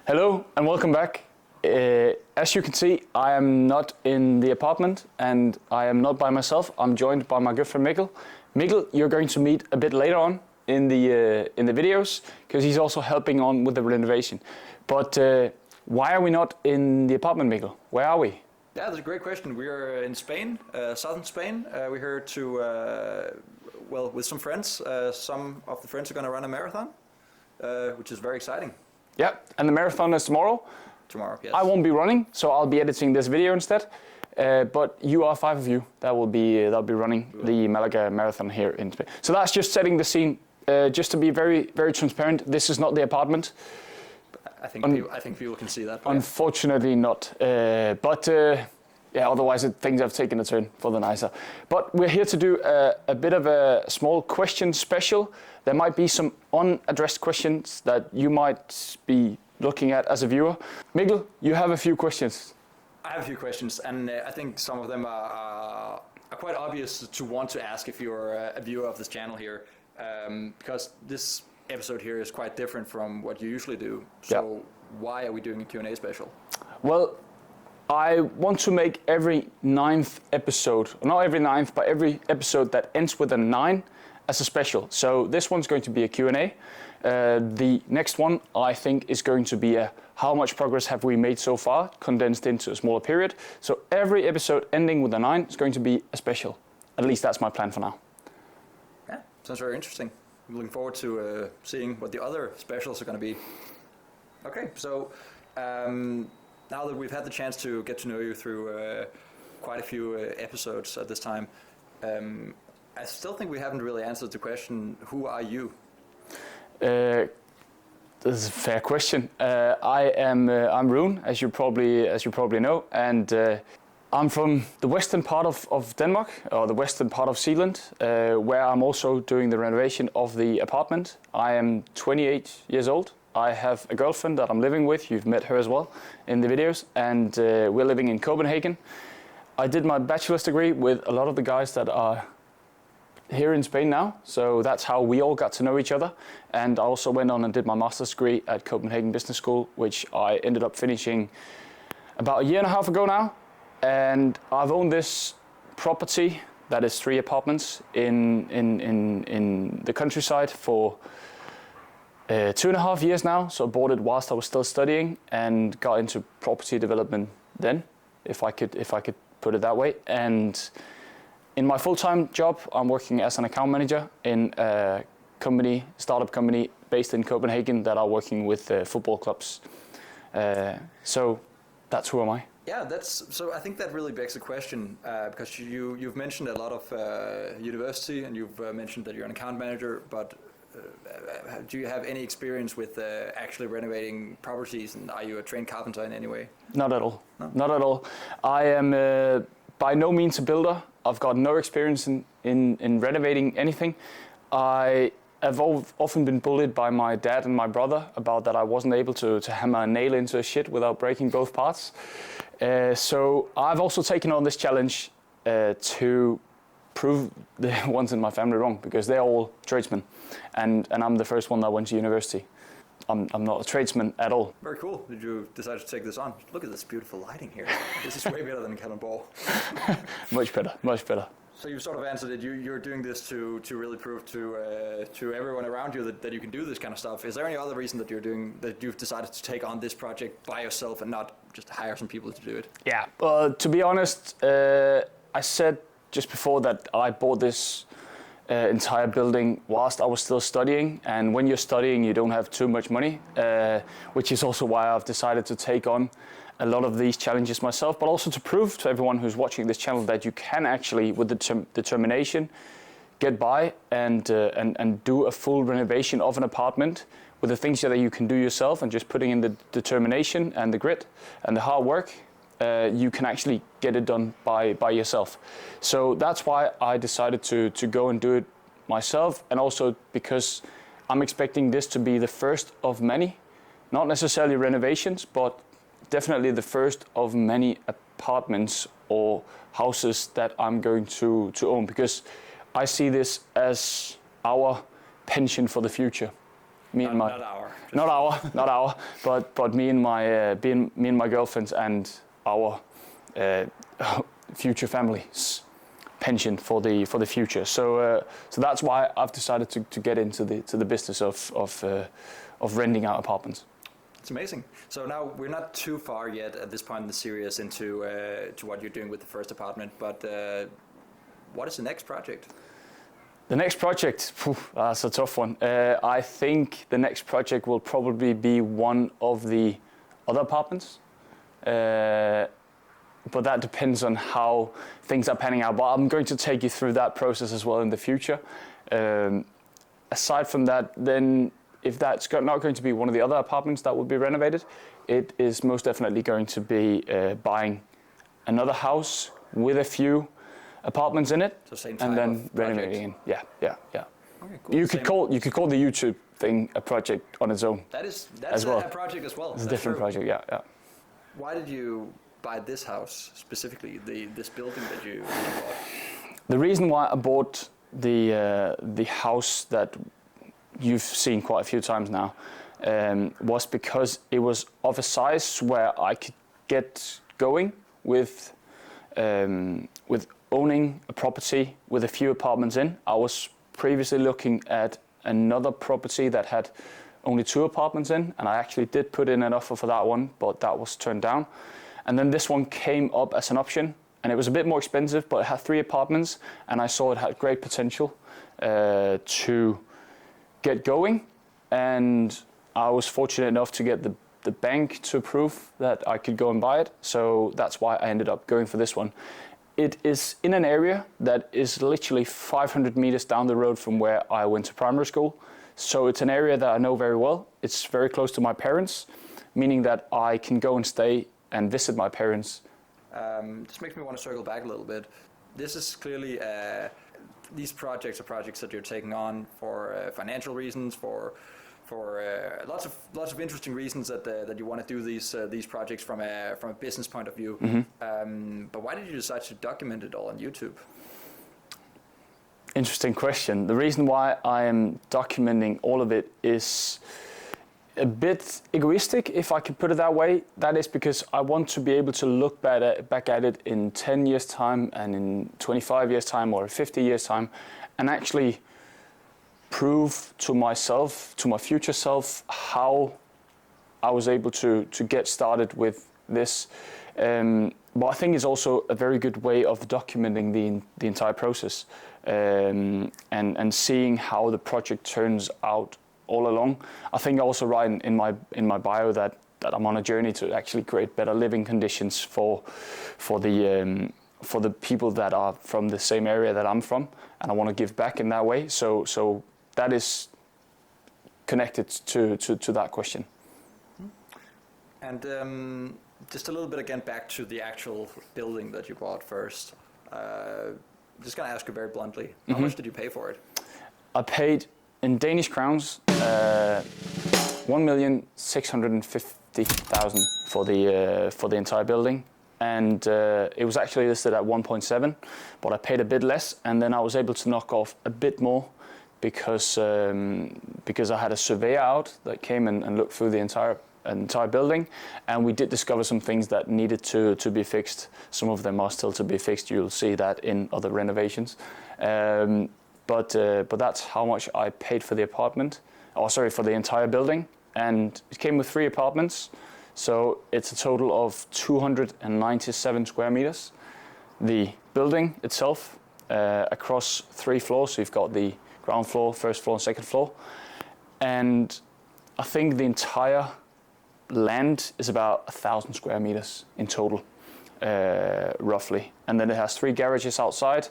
Hello and welcome back. As you can see, I am not in the apartment and I am not by myself. I'm joined by my good friend Mikkel. Mikkel, you're going to meet a bit later on in the videos because he's also helping on with the renovation. But why are we not in the apartment, Mikkel? Where are we? Yeah, that's a great question. We are in Spain, southern Spain. We're here to, well, with some friends. Some of the friends are going to run a marathon, which is very exciting. Yeah, and the marathon is tomorrow. Tomorrow, yes. I won't be running, so I'll be editing this video instead. But you are 5 of you that will be running the Malaga marathon here in Spain. So that's just setting the scene. Just to be very, very transparent, this is not the apartment. I think people can see that. Unfortunately not. Yeah, otherwise things have taken a turn for the nicer. But we're here to do a bit of a small question special. There might be some unaddressed questions that you might be looking at as a viewer. Mikkel, you have a few questions. I have a few questions, and I think some of them are quite obvious to want to ask if you're a viewer of this channel here, because this episode here is quite different from what you usually do. So why are we doing a Q&A special? Well, I want to make every 9th episode, not every 9th, but every episode that ends with a 9 as a special. So this one's going to be a Q&A. The next one, I think, is going to be a how much progress have we made so far, condensed into a smaller period. So every episode ending with a 9 is going to be a special. At least that's my plan for now. Yeah, sounds very interesting. I'm looking forward to seeing what the other specials are going to be. Okay, so now that we've had the chance to get to know you through quite a few episodes at this time, I still think we haven't really answered the question, who are you? This is a fair question. I'm Rune, as you probably know, and I'm from the western part of Denmark, or the western part of Zealand, where I'm also doing the renovation of the apartment. I am 28 years old. I have a girlfriend that I'm living with. You've met her as well in the videos, and we're living in Copenhagen. I did my bachelor's degree with a lot of the guys that are here in Spain now, so that's how we all got to know each other. And I also went on and did my master's degree at Copenhagen Business School, which I ended up finishing about 1.5 years ago now. And I've owned this property, that is 3 apartments in the countryside for 2.5 years now. So I bought it whilst I was still studying and got into property development then, if I could put it that way. And in my full-time job, I'm working as an account manager in a startup company based in Copenhagen that are working with football clubs. So that's who am I. Yeah, so I think that really begs the question, because you've mentioned a lot of university, and you've mentioned that you're an account manager, but do you have any experience with actually renovating properties, and are you a trained carpenter in any way? Not at all. No? Not at all. I am by no means a builder. I've got no experience in renovating anything. I have often been bullied by my dad and my brother about that I wasn't able to hammer a nail into a shit without breaking both parts. So I've also taken on this challenge to prove the ones in my family wrong, because they're all tradesmen, and I'm the first one that went to university. I'm not a tradesman at all. Very cool. Did you decide to take this on? Look at this beautiful lighting here. This is way better than Cannonball. Much better, much better. So you sort of answered it. You're doing this to really prove to everyone around you that you can do this kind of stuff. Is there any other reason that you've decided to take on this project by yourself and not just hire some people to do it? Yeah, to be honest, I said just before that I bought this entire building whilst I was still studying, and when you're studying you don't have too much money, which is also why I've decided to take on a lot of these challenges myself, but also to prove to everyone who's watching this channel that you can actually, with determination, get by and do a full renovation of an apartment with the things that you can do yourself, and just putting in the determination and the grit and the hard work. You can actually get it done by yourself. So that's why I decided to go and do it myself, and also because I'm expecting this to be the first of many, not necessarily renovations, but definitely the first of many apartments or houses that I'm going to own, because I see this as our pension for the future. Me and my not our, but me and my girlfriend and our future family's pension for the future. So that's why I've decided to get into the business of renting out apartments. It's amazing. So now we're not too far yet at this point in the series into to what you're doing with the first apartment, but what is the next project? The next project, that's a tough one. I think the next project will probably be one of the other apartments, but that depends on how things are panning out. But I'm going to take you through that process as well in the future. Aside from that, then if that's not going to be one of the other apartments that will be renovated, it is most definitely going to be buying another house with a few apartments in it, so and then renovating. Yeah. Okay, cool. You could call the YouTube thing a project on its own. That's well. a project as well. It's a different project. Yeah. Why did you buy this house specifically? This building that you bought. The reason why I bought the house that you've seen quite a few times now was because it was of a size where I could get going with owning a property with a few apartments in. I was previously looking at another property that had only 2 apartments in, and I actually did put in an offer for that one, but that was turned down. And then this one came up as an option, and it was a bit more expensive, but it had 3 apartments, and I saw it had great potential to get going. And I was fortunate enough to get the bank to approve that I could go and buy it. So that's why I ended up going for this one. It is in an area that is literally 500 meters down the road from where I went to primary school. So it's an area that I know very well. It's very close to my parents, meaning that I can go and stay and visit my parents. This makes me want to circle back a little bit. This is clearly, these projects are projects that you're taking on for financial reasons, for lots of interesting reasons that you want to do these projects from a business point of view. Mm-hmm. But why did you decide to document it all on YouTube? Interesting question. The reason why I am documenting all of it is a bit egoistic, if I could put it that way. That is because I want to be able to look back at it in 10 years' time and in 25 years' time or 50 years' time and actually prove to myself, to my future self, how I was able to get started with this. But I think it's also a very good way of documenting the entire process and seeing how the project turns out all along. I think I also write in my bio that I'm on a journey to actually create better living conditions for the people that are from the same area that I'm from, and I want to give back in that way. So that is connected to that question. And just a little bit again back to the actual building that you bought first. Just gonna ask you very bluntly, how much did you pay for it? I paid in Danish crowns 1,650,000 for the entire building, and it was actually listed at 1.7, but I paid a bit less, and then I was able to knock off a bit more because I had a surveyor out that came and looked through the entire building, and we did discover some things that needed to be fixed. Some of them are still to be fixed. You'll see that in other renovations. But that's how much I paid for the apartment, for the entire building, and it came with 3 apartments, so it's a total of 297 square meters. The building itself across 3 floors, so you've got the ground floor, first floor, and second floor, and I think the entire land is about 1,000 square meters in total, roughly, and then it has 3 garages outside.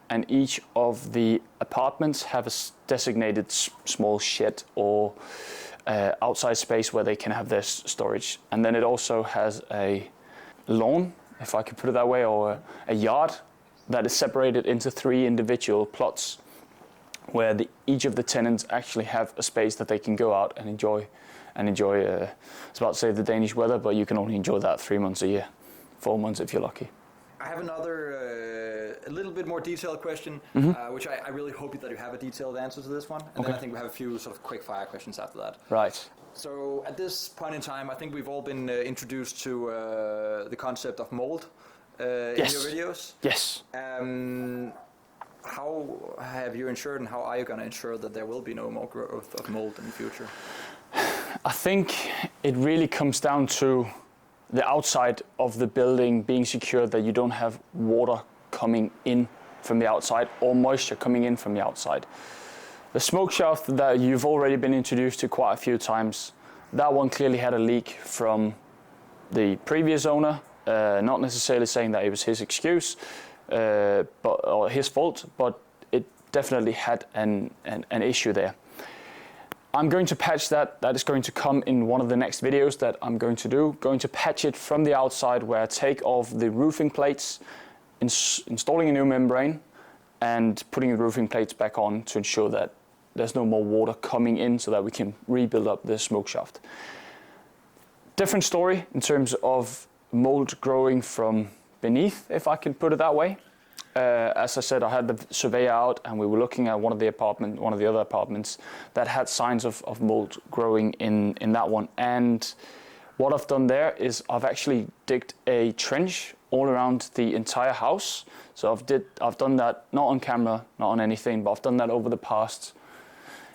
And each of the apartments have a designated small shed or outside space where they can have their storage. And then it also has a lawn, if I could put it that way, or a yard that is separated into 3 individual plots where each of the tenants actually have a space that they can go out and enjoy. I was about to say the Danish weather, but you can only enjoy that 3 months a year, 4 months if you're lucky. I have another a little bit more detailed question, which I really hope that you have a detailed answer to this one. And then I think we have a few sort of quick fire questions after that. Right. So at this point in time, I think we've all been introduced to the concept of mold in your videos. Yes. How have you ensured and how are you going to ensure that there will be no more growth of mold in the future? I think it really comes down to the outside of the building being secure, that you don't have water coming in from the outside or moisture coming in from the outside. The smoke shaft that you've already been introduced to quite a few times, that one clearly had a leak from the previous owner, not necessarily saying that it was his excuse, or his fault, but it definitely had an issue there. I'm going to patch that. That is going to come in one of the next videos that I'm going to do. Going to patch it from the outside, where I take off the roofing plates, installing a new membrane, and putting the roofing plates back on to ensure that there's no more water coming in, so that we can rebuild up the smoke shaft. Different story in terms of mold growing from beneath, if I can put it that way. As I said, I had the surveyor out, and we were looking at one of the other apartments that had signs of mold growing in that one. And what I've done there is I've actually digged a trench all around the entire house. So I've done that not on camera, not on anything, but I've done that over the past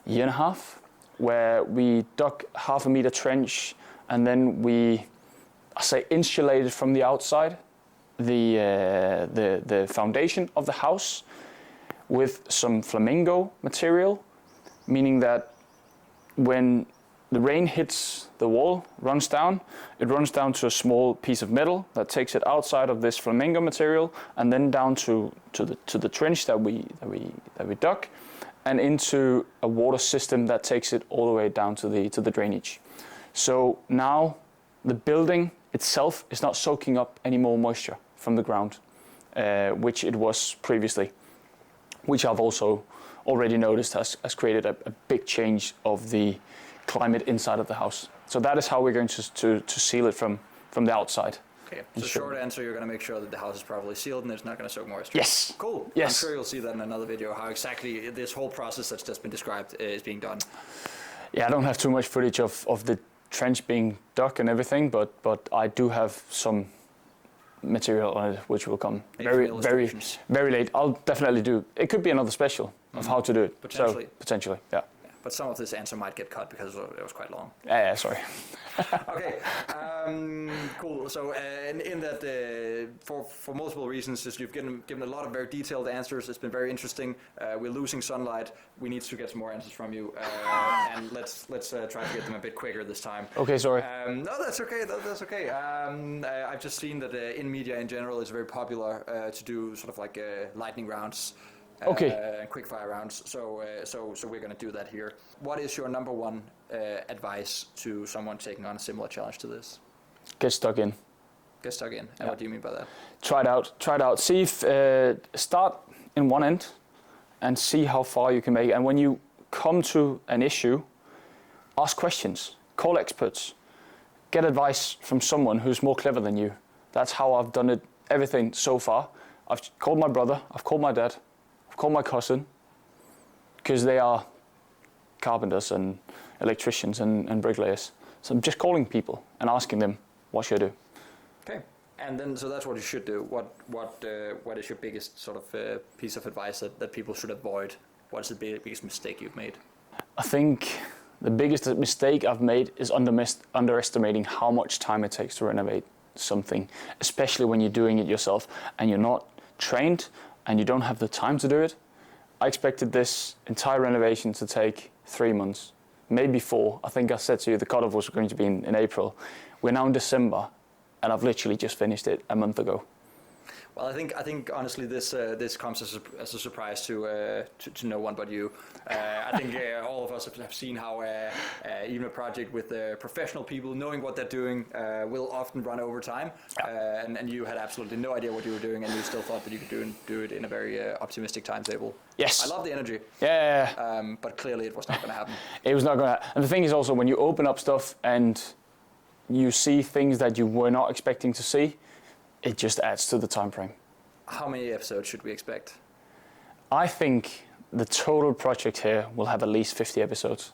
year and a half, where we dug 1/2 meter trench, and then we, insulated from the outside the foundation of the house with some flamingo material, meaning that when the rain hits the wall, it runs down to a small piece of metal that takes it outside of this flamingo material, and then down to the trench that we dug, and into a water system that takes it all the way down to the drainage. So now the building itself is not soaking up any more moisture from the ground, which it was previously, which I've also already noticed has created a big change of the climate inside of the house. So that is how we're going to seal it from the outside. Okay, so short answer, you're going to make sure that the house is properly sealed and it's not going to soak moisture. Yes. Cool. Yes. I'm sure you'll see that in another video, how exactly this whole process that's just been described is being done. Yeah, I don't have too much footage of the trench being dug and everything, but I do have some material on it, which will come very late. I'll definitely do. It could be another special of how to do it. Potentially. So, potentially, yeah. But some of this answer might get cut because it was quite long. Yeah, sorry. Okay, cool. So in that, for multiple reasons, just you've given a lot of very detailed answers. It's been very interesting. We're losing sunlight. We need to get some more answers from you, and let's try to get them a bit quicker this time. Okay, sorry. No, that's okay. That's okay. I've just seen that in media in general, it's very popular to do sort of like lightning rounds. Quick fire rounds. So we're going to do that here. What is your number one advice to someone taking on a similar challenge to this? Get stuck in. Get stuck in. And what do you mean by that? Try it out. See if start in one end and see how far you can make it. And when you come to an issue, ask questions. Call experts. Get advice from someone who's more clever than you. That's how I've done it. Everything so far. I've called my brother. I've called my dad. Call my cousin, because they are carpenters and electricians and bricklayers. So I'm just calling people and asking them, what should I do? Okay, and then so that's what you should do. What is your biggest sort of piece of advice that people should avoid? What is the biggest mistake you've made? I think the biggest mistake I've made is underestimating how much time it takes to renovate something, especially when you're doing it yourself and you're not trained and you don't have the time to do it. I expected this entire renovation to take 3 months, maybe 4. I think I said to you the cutoff was going to be in April. We're now in December, and I've literally just finished it a month ago. Well, I think honestly this comes as a surprise to no one but you. I think all of us have seen how even a project with professional people knowing what they're doing will often run over time. And you had absolutely no idea what you were doing, and you still thought that you could do it in a very optimistic timetable. Yes. I love the energy. Yeah. But clearly it was not going to happen. It was not going to. And the thing is also, when you open up stuff and you see things that you were not expecting to see, it just adds to the time frame. how many episodes should we expect? I think the total project here will have at least 50 episodes.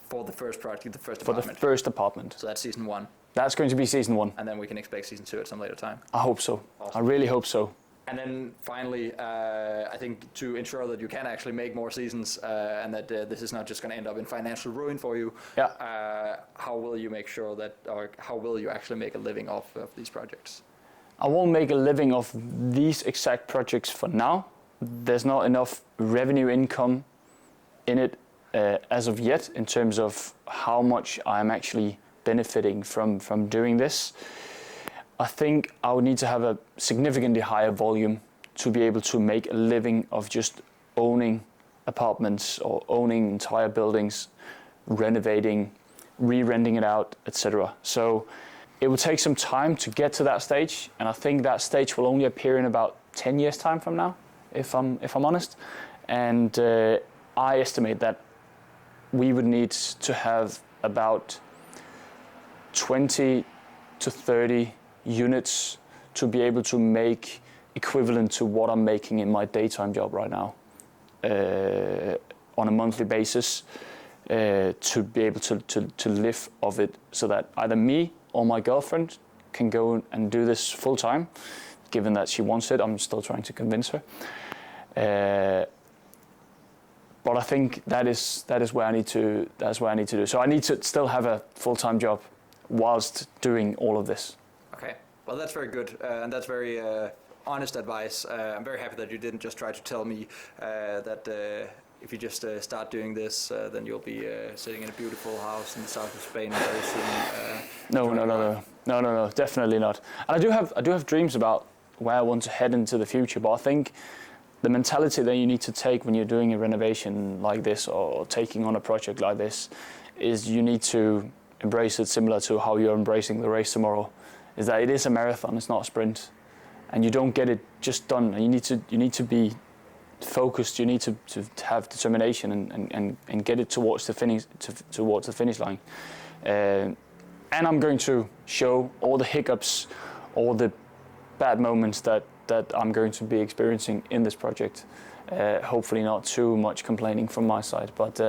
For the first project, the first For apartment? the first apartment. So that's season 1? That's going to be season 1. And then we can expect season 2 at some later time? I hope so. Awesome. I really hope so. And then finally, I think to ensure that you can actually make more seasons and that this is not just going to end up in financial ruin for you, how will you make sure that, or how will you actually make a living off of these projects? I won't make a living off these exact projects for now. There's not enough revenue income in it as of yet in terms of how much I'm actually benefiting from doing this. I think I would need to have a significantly higher volume to be able to make a living of just owning apartments or owning entire buildings, renovating, re-renting it out, etc. So it will take some time to get to that stage, and I think that stage will only appear in about 10 years time from now, if I'm honest. And I estimate that we would need to have about 20 to 30 units to be able to make equivalent to what I'm making in my daytime job right now on a monthly basis to be able to live off it, so that either me or my girlfriend can go and do this full time, given that she wants it. I'm still trying to convince her. But I think that is where I need to do. So I need to still have a full-time job whilst doing all of this. Okay, well that's very good, and that's very honest advice. I'm very happy that you didn't just try to tell me that if you just start doing this, then you'll be sitting in a beautiful house in the south of Spain very soon. No, definitely not. And I do have dreams about where I want to head into the future, but I think the mentality that you need to take when you're doing a renovation like this or taking on a project like this is you need to embrace it similar to how you're embracing the race tomorrow, is that it is a marathon, it's not a sprint, and you don't get it just done. And you need to be focused, you need to have determination and get it towards the finish line. And I'm going to show all the hiccups, all the bad moments that I'm going to be experiencing in this project. Hopefully not too much complaining from my side, but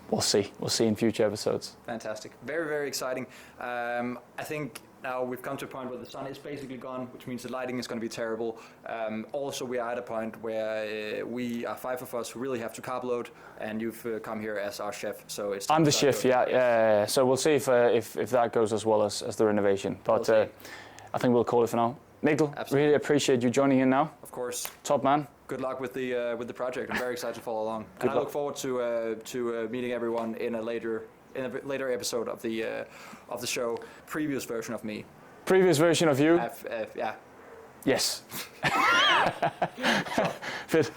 we'll see in future episodes. Fantastic, very, very exciting. I think now we've come to a point where the sun is basically gone, which means the lighting is going to be terrible. Also, we are at a point where we are 5 of us who really have to carb load, and you've come here as our chef. So it's I'm the chef, yeah. So we'll see if that goes as well as the renovation. But I think we'll call it for now. Mikkel, really appreciate you joining in now. Of course. Top man. Good luck with the project. I'm very excited to follow along. And I look forward to meeting everyone in a later episode of the show. Previous version of me. Previous version of you. Yeah. Yes. Fit.